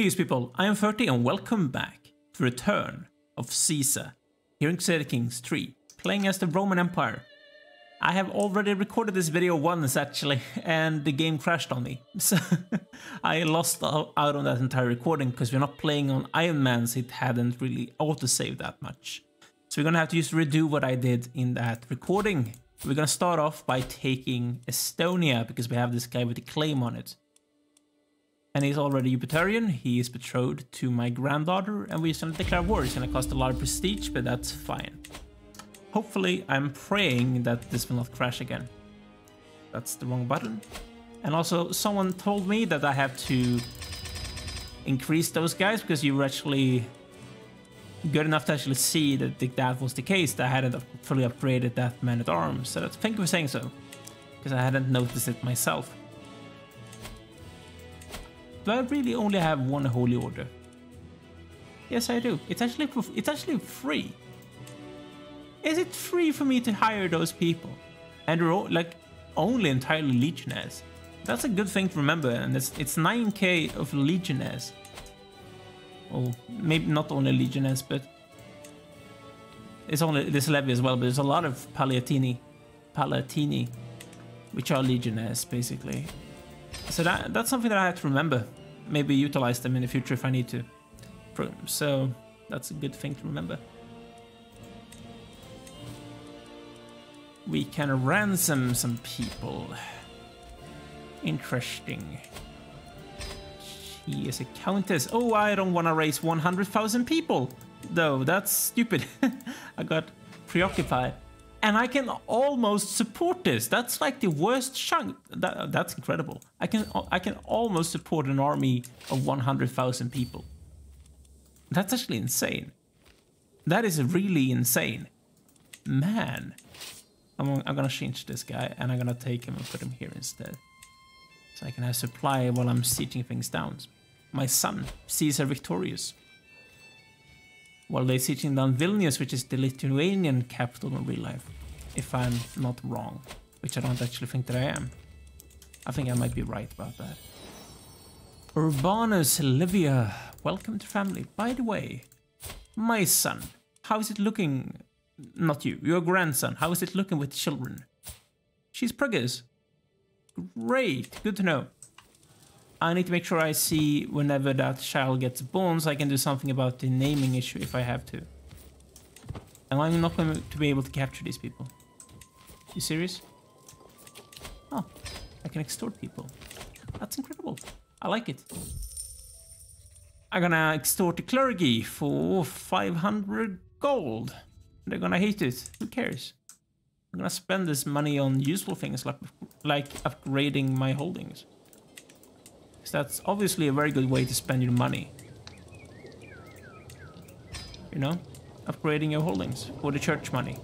Hey people, I am 30 and welcome back to Return of Caesar here in Crusader Kings III, playing as the Roman Empire. I have already recorded this video once actually, and the game crashed on me. So I lost out on that entire recording because we're not playing on Iron Man's, it hadn't really autosaved that much. So we're gonna have to just redo what I did in that recording. We're gonna start off by taking Estonia because we have this guy with a claim on it. And he's already Jupiterian, he is betrothed to my granddaughter, and we're gonna declare war. It's gonna cost a lot of prestige, but that's fine. Hopefully, I'm praying that this will not crash again. That's the wrong button. And also, someone told me that I have to increase those guys because you were actually good enough to actually see that that was the case, that I hadn't fully upgraded that man-at-arms. So thank you for saying so, because I hadn't noticed it myself. Do I really only have one holy order? Yes, I do. It's actually free. Is it free for me to hire those people? And they're all, like, only entirely legionnaires. That's a good thing to remember, and it's 9k of legionnaires. Well, maybe not only legionnaires, but it's only this levy as well. But there's a lot of palatini, which are legionnaires basically. So that's something that I have to remember. Maybe utilize them in the future if I need to. So that's a good thing to remember. We can ransom some people. Interesting. She is a countess. Oh, I don't want to raise 100,000 people, though. That's stupid. I got preoccupied. And I can almost support this. That's like the worst chunk. That's incredible. I can almost support an army of 100,000 people. That's actually insane. That is really insane. Man. I'm gonna change this guy and I'm gonna take him and put him here instead. So I can have supply while I'm sieging things down. My son, Caesar Victorious. While they're sieging down Vilnius, which is the Lithuanian capital in real life. If I'm not wrong. Which I don't actually think that I am. I think I might be right about that. Urbanus Livia, welcome to family. By the way, my son, how is it looking? Not you, your grandson. How is it looking with children? She's preggers. Great, good to know. I need to make sure I see whenever that child gets born so I can do something about the naming issue if I have to. And I'm not going to be able to capture these people. You serious? Oh, I can extort people. That's incredible. I like it. I'm gonna extort the clergy for 500 gold. They're gonna hate it. Who cares? I'm gonna spend this money on useful things like upgrading my holdings. Because that's obviously a very good way to spend your money. You know? Upgrading your holdings for the church money.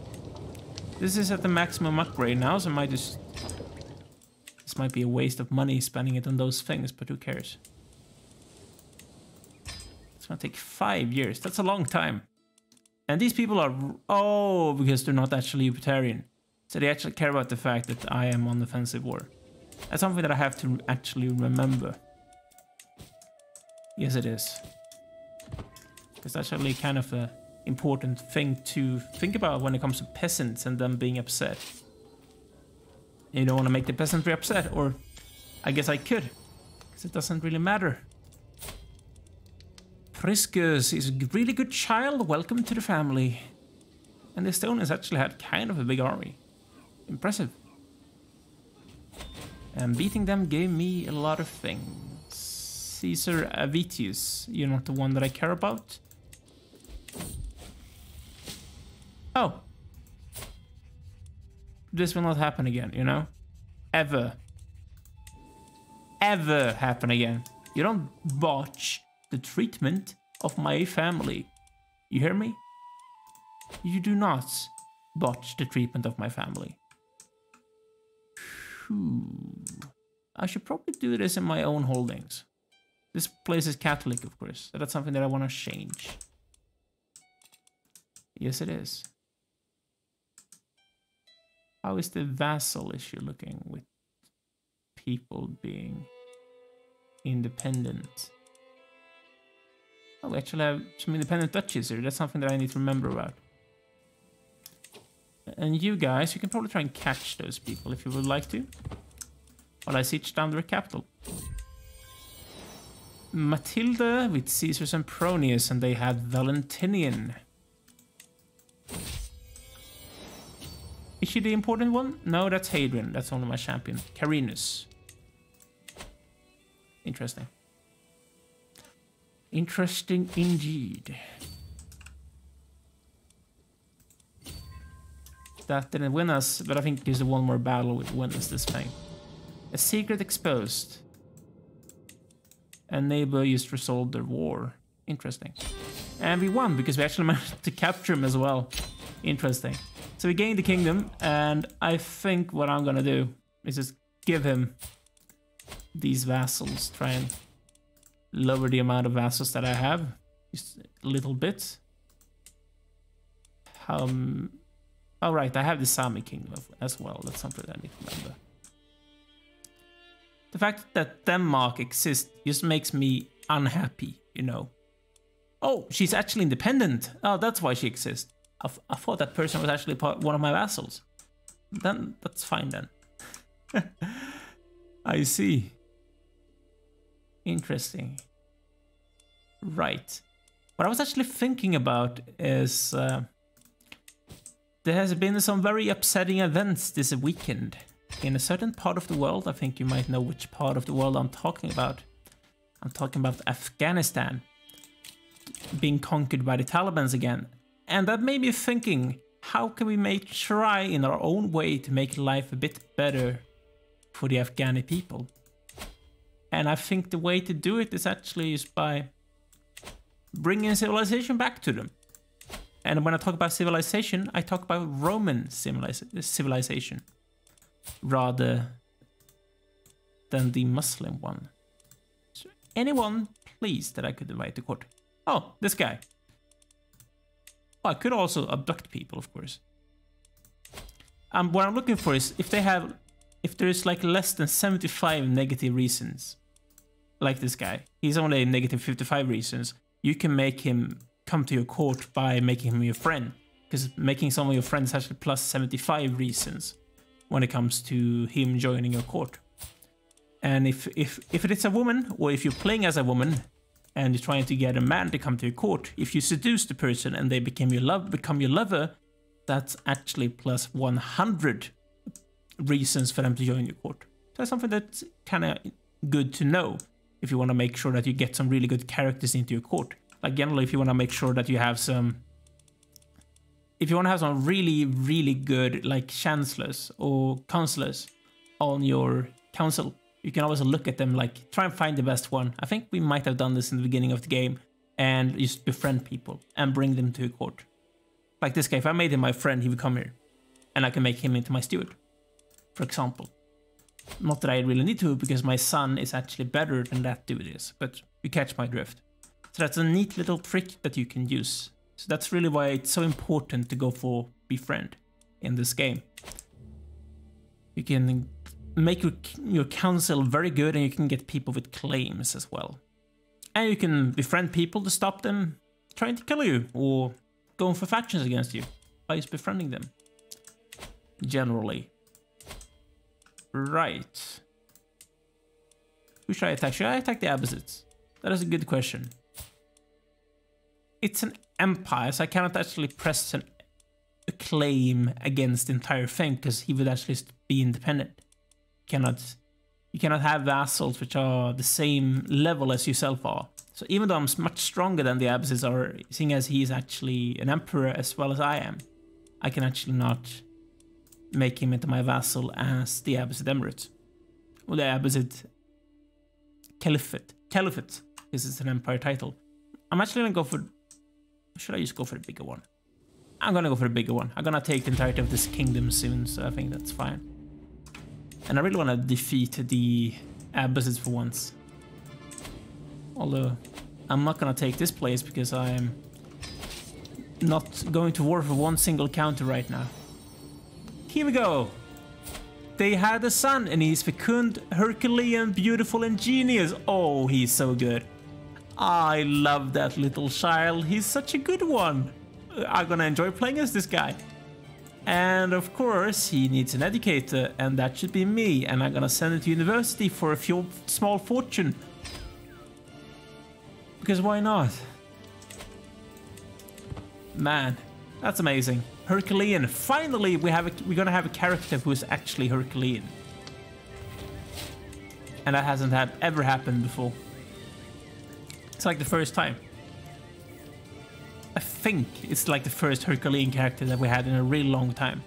This is at the maximum upgrade now, so this might be a waste of money spending it on those things, but who cares? It's gonna take 5 years. That's a long time. And these people are... Oh, because they're not actually Jupiterian. So they actually care about the fact that I am on offensive war. That's something that I have to actually remember. Yes, it is. Because that's actually kind of a important thing to think about when it comes to peasants and them being upset. You don't want to make the peasantry upset, or I guess I could, because it doesn't really matter. Priscus is a really good child. Welcome to the family. And the Estonians actually had kind of a big army. Impressive. And beating them gave me a lot of things. Caesar Avitius, you're not the one that I care about. Oh. This will not happen again, you know? Ever. Ever happen again. You don't botch the treatment of my family. You hear me? You do not botch the treatment of my family. Whew. I should probably do this in my own holdings. This place is Catholic, of course. So that's something that I want to change. Yes, it is. How is the vassal issue looking with people being independent? Oh, we actually have some independent duchies here. That's something that I need to remember about. And you guys, you can probably try and catch those people if you would like to. While I siege down their capital. Matilda with Caesar Sempronius, and they have Valentinian. Is she the important one? No, that's Hadrian. That's only my champion. Carinus. Interesting. Interesting indeed. That didn't win us, but I think there's one more battle which wins this thing. A secret exposed. And neighbor just resolved their war. Interesting. And we won because we actually managed to capture him as well. Interesting. So we gained the kingdom, and I think what I'm gonna do is just give him these vassals. Try and lower the amount of vassals that I have. Just a little bit. Oh right, I have the Sami kingdom as well. That's something I need to remember. The fact that Denmark exists just makes me unhappy, you know. Oh, she's actually independent. Oh, that's why she exists. I thought that person was actually one of my vassals. Then that's fine then. I see. Interesting. Right. What I was actually thinking about is there has been some very upsetting events this weekend. In a certain part of the world, I think you might know which part of the world I'm talking about. I'm talking about Afghanistan being conquered by the Taliban again. And that made me thinking, how can we try in our own way to make life a bit better for the Afghani people? And I think the way to do it is actually just by bringing civilization back to them. And when I talk about civilization, I talk about Roman civilization rather than the Muslim one. So anyone, please, that I could invite to court? Oh, this guy. Oh, I could also abduct people, of course. What I'm looking for is if there's like less than 75 negative reasons, like this guy, he's only negative 55 reasons, you can make him come to your court by making him your friend. Because making someone your friend is actually plus 75 reasons when it comes to him joining your court. And if it is a woman, or if you're playing as a woman and you're trying to get a man to come to your court, if you seduce the person and they become your lover, that's actually plus 100 reasons for them to join your court. So that's something that's kind of good to know if you want to make sure that you get some really good characters into your court. Like generally, if you want to make sure that you have some... If you want to have some really, really good like chancellors or councillors on your council, you can always look at them, like try and find the best one. I think we might have done this in the beginning of the game and just befriend people and bring them to a court. Like this guy, if I made him my friend, he would come here and I can make him into my steward, for example. Not that I really need to, because my son is actually better than that dude is, but you catch my drift. So that's a neat little trick that you can use. So that's really why it's so important to go for befriend in this game. You can make your council very good and you can get people with claims as well. And you can befriend people to stop them trying to kill you or going for factions against you by just befriending them. Generally. Right. Who should I attack? Should I attack the Abbasids? That is a good question. It's an empire, so I cannot actually press a claim against the entire thing because he would actually be independent. You cannot have vassals which are the same level as yourself are. So even though I'm much stronger than the Abbasids are, seeing as he is actually an emperor as well as I am, I can actually not make him into my vassal as the Abbasid Emirates. Or the Abbasid Caliphate. Caliphate, because it's an empire title. I'm actually gonna go for... Should I just go for the bigger one? I'm gonna go for the bigger one. I'm gonna take the entirety of this kingdom soon, so I think that's fine. And I really want to defeat the Abbasids for once. Although, I'm not gonna take this place because I'm not going to war for one single county right now. Here we go! They had a son and he's fecund, Herculean, beautiful and genius. Oh, he's so good. I love that little child. He's such a good one. I'm gonna enjoy playing as this guy. And of course, he needs an educator, and that should be me. And I'm gonna send him to university for a few small fortune. Because why not? Man, that's amazing. Herculean. Finally, we're gonna have a character who is actually Herculean. And that hasn't ever happened before. It's like the first time. I think it's like the first Herculean character that we had in a really long time.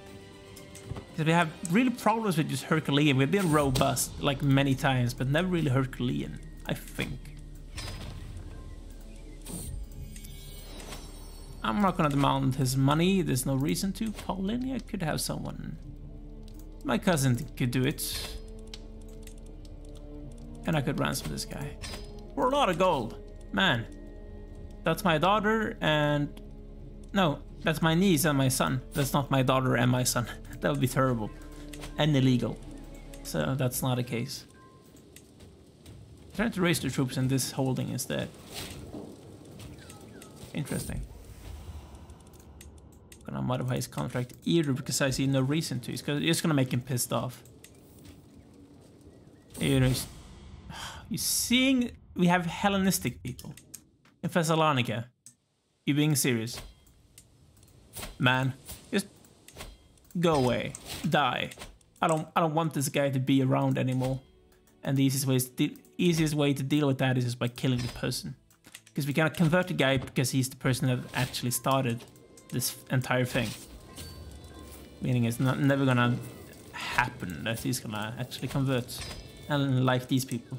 Because we have really problems with just Herculean. We've been robust like many times, but never really Herculean, I think. I'm not gonna demand his money. There's no reason to. Paulinia could have someone. My cousin could do it. And I could ransom this guy. For a lot of gold. Man. That's my daughter and... No, that's my niece and my son. That's not my daughter and my son. That would be terrible. And illegal. So that's not the case. I'm trying to raise the troops in this holding instead. Interesting. I'm gonna modify his contract either because I see no reason to. It's just gonna make him pissed off. You're seeing we have Hellenistic people in Thessalonica. You being serious? Man, just go away, die. I don't want this guy to be around anymore. And the easiest way to deal with that is just by killing the person. Because we cannot convert the guy because he's the person that actually started this entire thing. Meaning it's never gonna happen that he's gonna actually convert and like these people.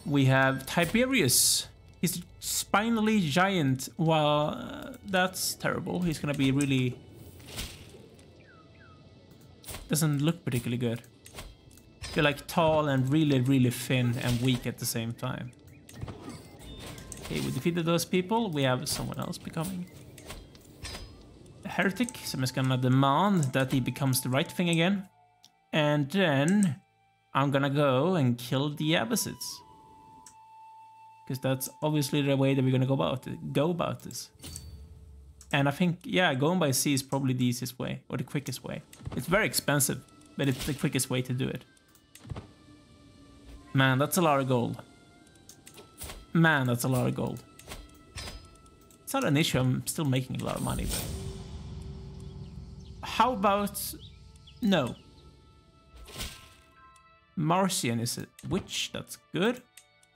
We have Tiberius. He's a spinally giant. Well, that's terrible. He's gonna be really... Doesn't look particularly good. You're like tall and really thin and weak at the same time. Okay, we defeated those people. We have someone else becoming a heretic. So I'm just gonna demand that he becomes the right thing again. And then I'm gonna go and kill the Abbasids. Because that's obviously the way that we're gonna go about this. And I think, yeah, going by sea is probably the easiest way, or the quickest way. It's very expensive, but it's the quickest way to do it. Man, that's a lot of gold. Man, that's a lot of gold. It's not an issue, I'm still making a lot of money, but... How about... No. Marcian is a witch, that's good.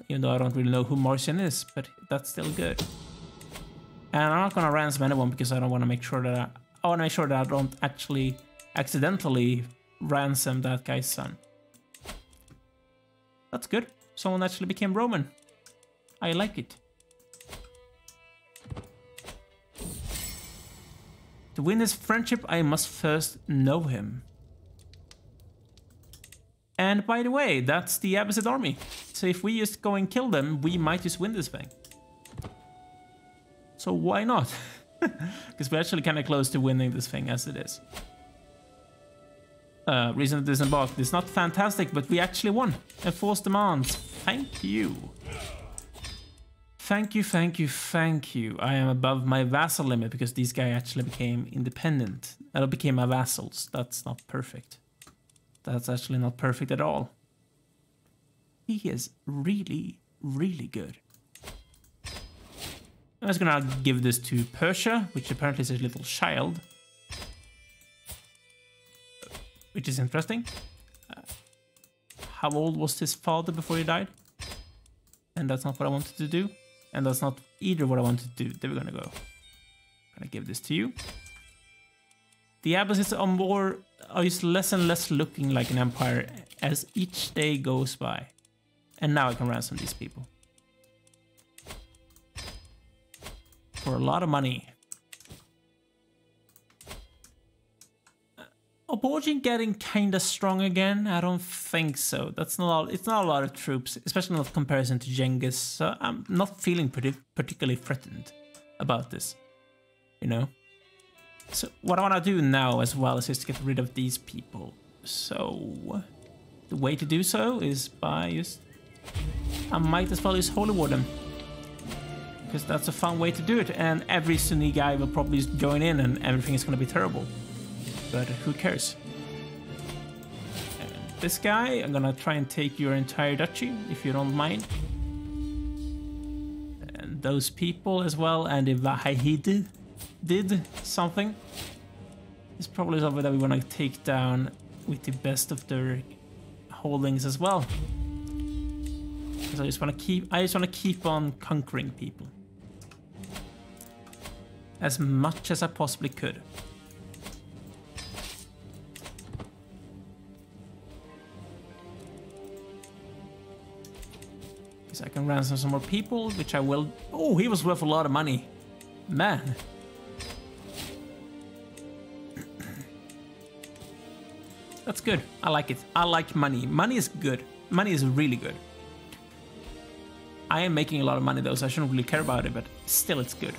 Even though I don't really know who Marcian is, but that's still good. And I'm not gonna ransom anyone because I don't want to make sure that I want to make sure that I don't actually accidentally ransom that guy's son. That's good. Someone actually became Roman. I like it. To win his friendship, I must first know him. And by the way, that's the Abbasid army. So if we just go and kill them, we might just win this thing. So why not? Because we're actually kind of close to winning this thing as it is. Reason to disembark. It's not fantastic, but we actually won. Enforced demands. Thank you. Thank you, thank you, thank you. I am above my vassal limit because these guys actually became independent. That became my vassals. That's not perfect. That's actually not perfect at all. He is really good. I'm just gonna give this to Persia, which apparently is a little child. Which is interesting. How old was his father before he died? And that's not what I wanted to do. And that's not either what I wanted to do. There we're gonna go. I'm gonna give this to you. The Abbasids are just less and less looking like an empire as each day goes by. And now I can ransom these people. For a lot of money. Oborgin getting kinda strong again? I don't think so. It's not a lot of troops, especially not in comparison to Genghis. So I'm not feeling particularly threatened about this. You know? So what I want to do now as well is just get rid of these people. So the way to do so is by just I might as well use Holy Warden. Because that's a fun way to do it, and every Sunni guy will probably join in and everything is going to be terrible. But who cares? And this guy, I'm going to try and take your entire duchy, if you don't mind. And those people as well, and if he did something, it's probably something that we want to take down with the best of their holdings as well. Because I just want to keep on conquering people as much as I possibly could. Because I can ransom some more people, which I will. Oh, he was worth a lot of money, man. That's good. I like it. I like money. Money is good. Money is really good. I am making a lot of money though, so I shouldn't really care about it, but still it's good.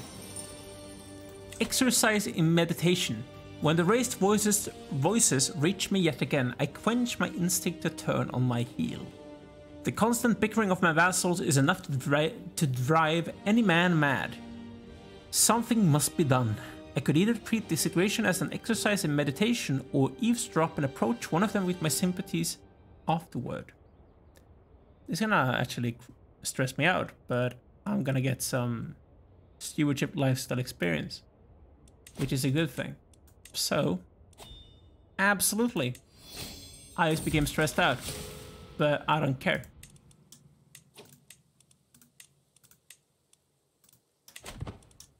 Exercise in meditation. When the raised voices reach me yet again, I quench my instinct to turn on my heel. The constant bickering of my vassals is enough to drive any man mad. Something must be done. I could either treat the situation as an exercise in meditation or eavesdrop and approach one of them with my sympathies afterward. It's gonna actually stress me out, but I'm gonna get some stewardship lifestyle experience, which is a good thing. So, absolutely, I just became stressed out, but I don't care.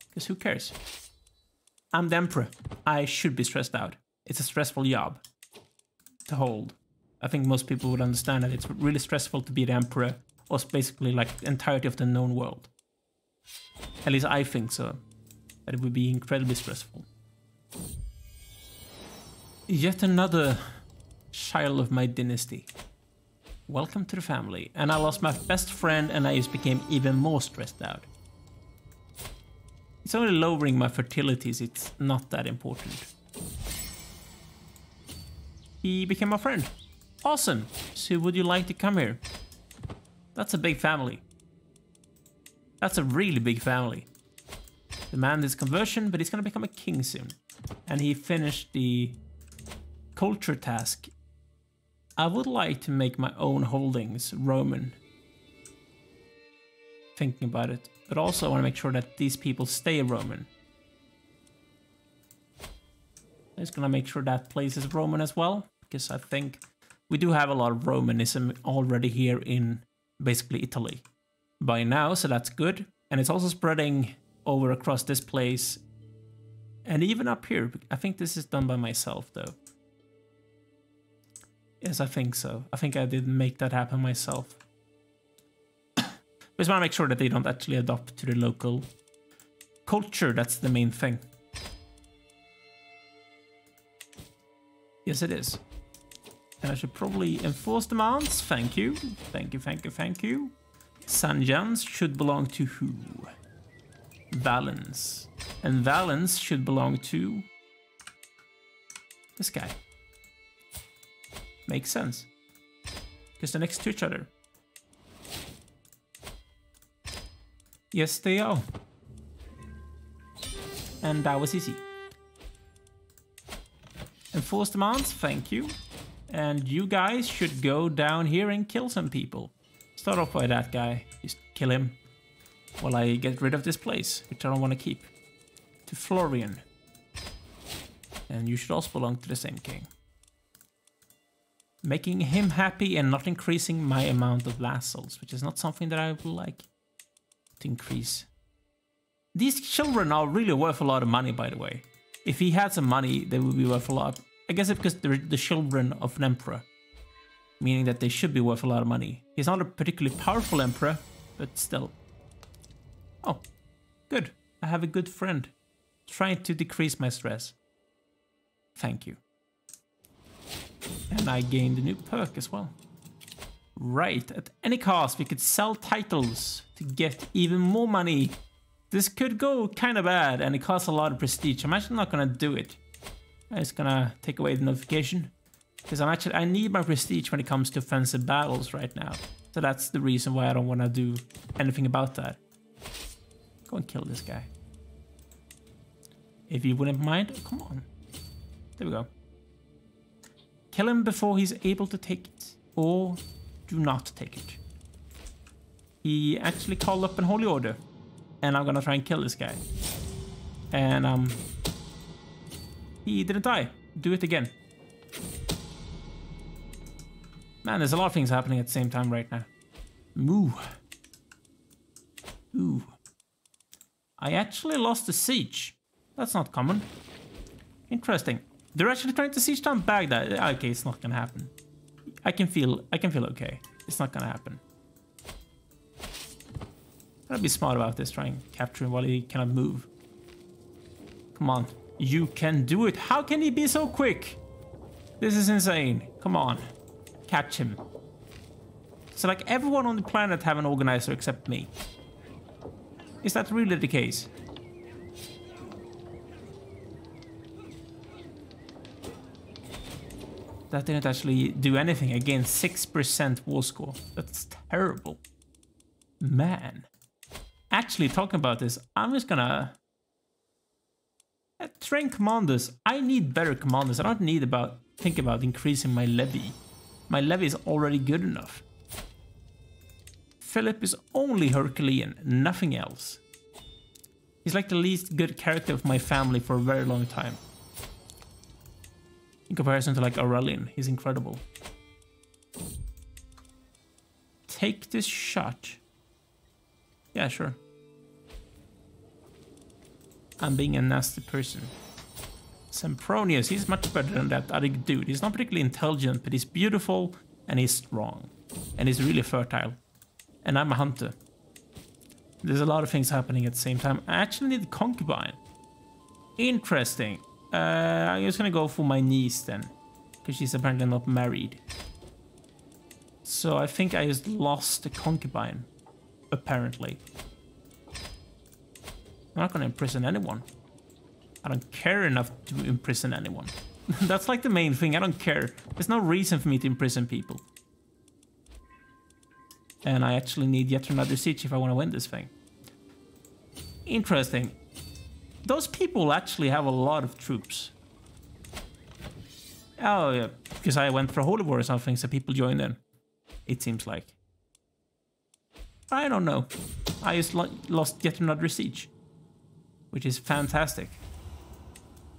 Because who cares? I'm the emperor. I should be stressed out. It's a stressful job to hold. I think most people would understand that it's really stressful to be the emperor, or basically like the entirety of the known world. At least I think so. That it would be incredibly stressful. Yet another child of my dynasty. Welcome to the family. And I lost my best friend and I just became even more stressed out. It's only lowering my fertilities, it's not that important. He became my friend. Awesome. So would you like to come here? That's a big family. That's a really big family. Demand his conversion, but he's gonna become a king soon. And he finished the culture task. I would like to make my own holdings Roman. Thinking about it. But also I want to make sure that these people stay Roman. I'm just gonna make sure that place is Roman as well. Because I think we do have a lot of Romanism already here in basically Italy by now, so that's good. And it's also spreading over across this place. And even up here. I think this is done by myself though. Yes, I think so. I think I did make that happen myself. I just want to make sure that they don't actually adopt to the local culture. That's the main thing. Yes, it is. And I should probably enforce demands. Thank you. Thank you, thank you, thank you. Sanjans should belong to who? Valens. And Valens should belong to this guy. Makes sense. Because they're next to each other. Yes, they are. And that was easy. Enforce demands, thank you. And you guys should go down here and kill some people. Start off by that guy. Just kill him. While I get rid of this place, which I don't want to keep. To Florian. And you should also belong to the same king. Making him happy and not increasing my amount of vassals, which is not something that I would like to increase. These children are really worth a lot of money, by the way. If he had some money, they would be worth a lot. I guess it's because they're the children of an emperor. Meaning that they should be worth a lot of money. He's not a particularly powerful emperor, but still. Oh, good. I have a good friend. Trying to decrease my stress. Thank you. And I gained a new perk as well. Right, at any cost, we could sell titles to get even more money. This could go kind of bad, and it costs a lot of prestige. I'm actually not gonna do it. I'm just gonna take away the notification. Because I need my prestige when it comes to offensive battles right now. So that's the reason why I don't want to do anything about that. Go and kill this guy. If you wouldn't mind. Oh, come on. There we go. Kill him before he's able to take it. Or do not take it. He actually called up an holy order. And I'm gonna try and kill this guy. And he didn't die. Do it again. Man, there's a lot of things happening at the same time right now. Moo. Ooh. I actually lost the siege. That's not common. Interesting. They're actually trying to siege down Baghdad. Okay, it's not gonna happen. I can feel okay. It's not gonna happen. Gotta be smart about this, try and capture him while he cannot move. Come on. You can do it. How can he be so quick? This is insane. Come on. Catch him. So like everyone on the planet have an organizer except me. Is that really the case? That didn't actually do anything. Again, 6% war score. That's terrible. Man. Actually, talking about this, I'm just gonna... train commanders. I need better commanders. I don't need think about increasing my levy. My levy is already good enough. Philip is only Herculean, nothing else. He's like the least good character of my family for a very long time. In comparison to like Aurelian, he's incredible. Take this shot. Yeah, sure. I'm being a nasty person. Sempronius, he's much better than that other dude. He's not particularly intelligent, but he's beautiful and he's strong. And he's really fertile. And I'm a hunter. There's a lot of things happening at the same time. I actually need a concubine. Interesting. I'm just gonna go for my niece then. Because she's apparently not married. So I think I just lost the concubine. Apparently. I'm not gonna imprison anyone. I don't care enough to imprison anyone. That's like the main thing. I don't care. There's no reason for me to imprison people. And I actually need yet another siege if I want to win this thing. Interesting. Those people actually have a lot of troops. Oh, yeah. Because I went for Holy War or something, so people joined in. It seems like. I don't know. I just lost yet another siege. Which is fantastic.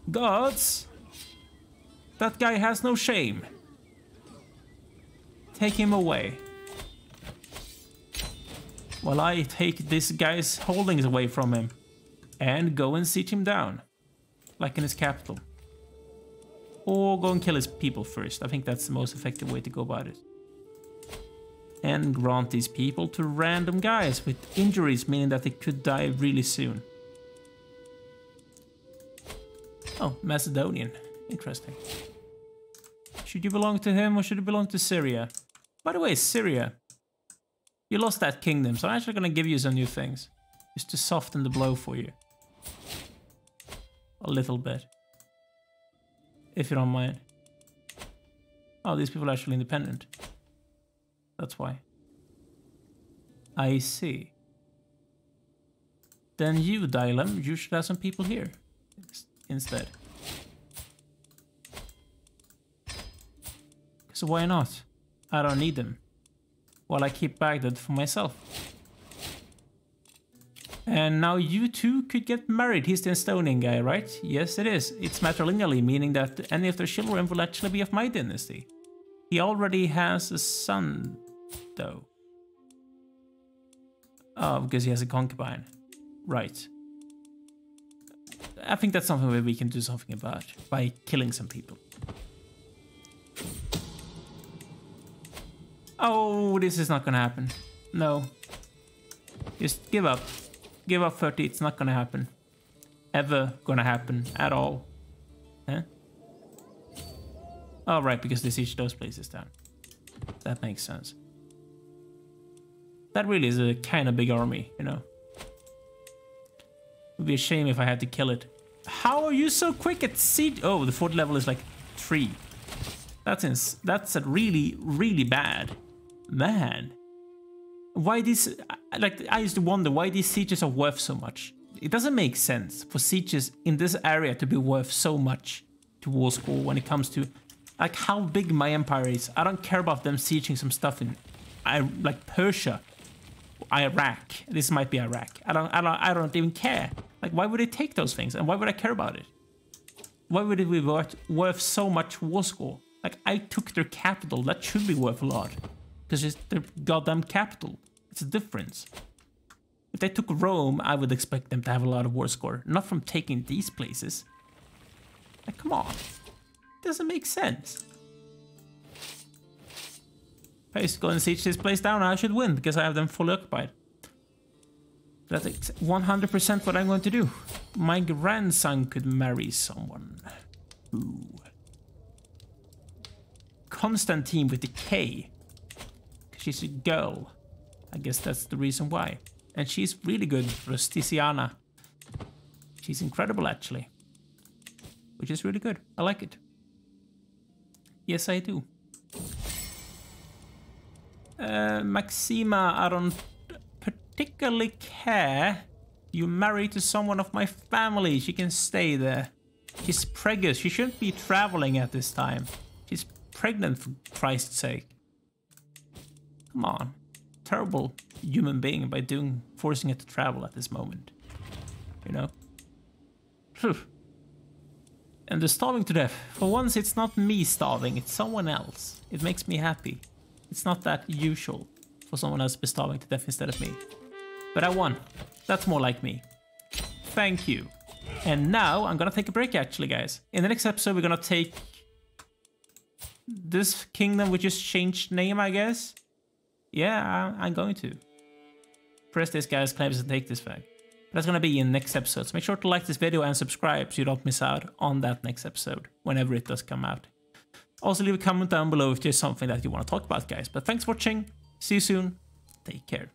Gods! That guy has no shame. Take him away. While I take this guy's holdings away from him. And go and siege him down. Like in his capital. Or go and kill his people first. I think that's the most effective way to go about it. And grant these people to random guys with injuries, meaning that they could die really soon. Oh, Macedonian. Interesting. Should you belong to him or should you belong to Syria? By the way, Syria. You lost that kingdom, so I'm actually going to give you some new things. Just to soften the blow for you. A little bit. If you don't mind. Oh, these people are actually independent. That's why. I see. Then you, Dylem, you should have some people here. Instead. So why not? I don't need them. While I keep Baghdad for myself. And now you two could get married. He's the Estonian guy, right? Yes, it is. It's matrilineally, meaning that any of their children will actually be of my dynasty. He already has a son, though. Oh, because he has a concubine. Right. I think that's something that we can do something about by killing some people. Oh, this is not gonna happen. No. Just give up. Give up 30, it's not gonna happen. Ever gonna happen at all. Huh? Oh, right, because they siege those places down. That makes sense. That really is a kind of big army, you know. It would be a shame if I had to kill it. How are you so quick at siege? Oh, the fort level is like 3. That's a really, really bad. Man. Why these, like, I used to wonder why these sieges are worth so much. It doesn't make sense for sieges in this area to be worth so much to war score when it comes to, like, how big my empire is. I don't care about them sieging some stuff in, like, Persia, Iraq. This might be Iraq. I don't even care. Like, why would they take those things, and why would I care about it? Why would it be worth so much war score? Like, I took their capital. That should be worth a lot, because it's their goddamn capital. It's a difference. If they took Rome, I would expect them to have a lot of war score, not from taking these places. Like, come on. It doesn't make sense. If I used to go and siege this place down, I should win, because I have them fully occupied. That's 100% what I'm going to do. My grandson could marry someone. Ooh. Constantine with the K. She's a girl. I guess that's the reason why. And she's really good, Rusticiana. She's incredible, actually. Which is really good. I like it. Yes, I do. Maxima, I don't particularly care. You marry to someone of my family. She can stay there. She's preggers. She shouldn't be traveling at this time. She's pregnant, for Christ's sake. Come on. Terrible human being by forcing her to travel at this moment. You know? Phew. And they're starving to death. For once, it's not me starving, it's someone else. It makes me happy. It's not that usual for someone else to be starving to death instead of me. But I won. That's more like me. Thank you. And now I'm gonna take a break, actually, guys. In the next episode, we're gonna take this kingdom, which just changed name, I guess. Yeah, I'm going to. Press this guy's claims and take this back. That's gonna be in next episode. So make sure to like this video and subscribe so you don't miss out on that next episode, whenever it does come out. Also, leave a comment down below if there's something that you want to talk about, guys. But thanks for watching. See you soon. Take care.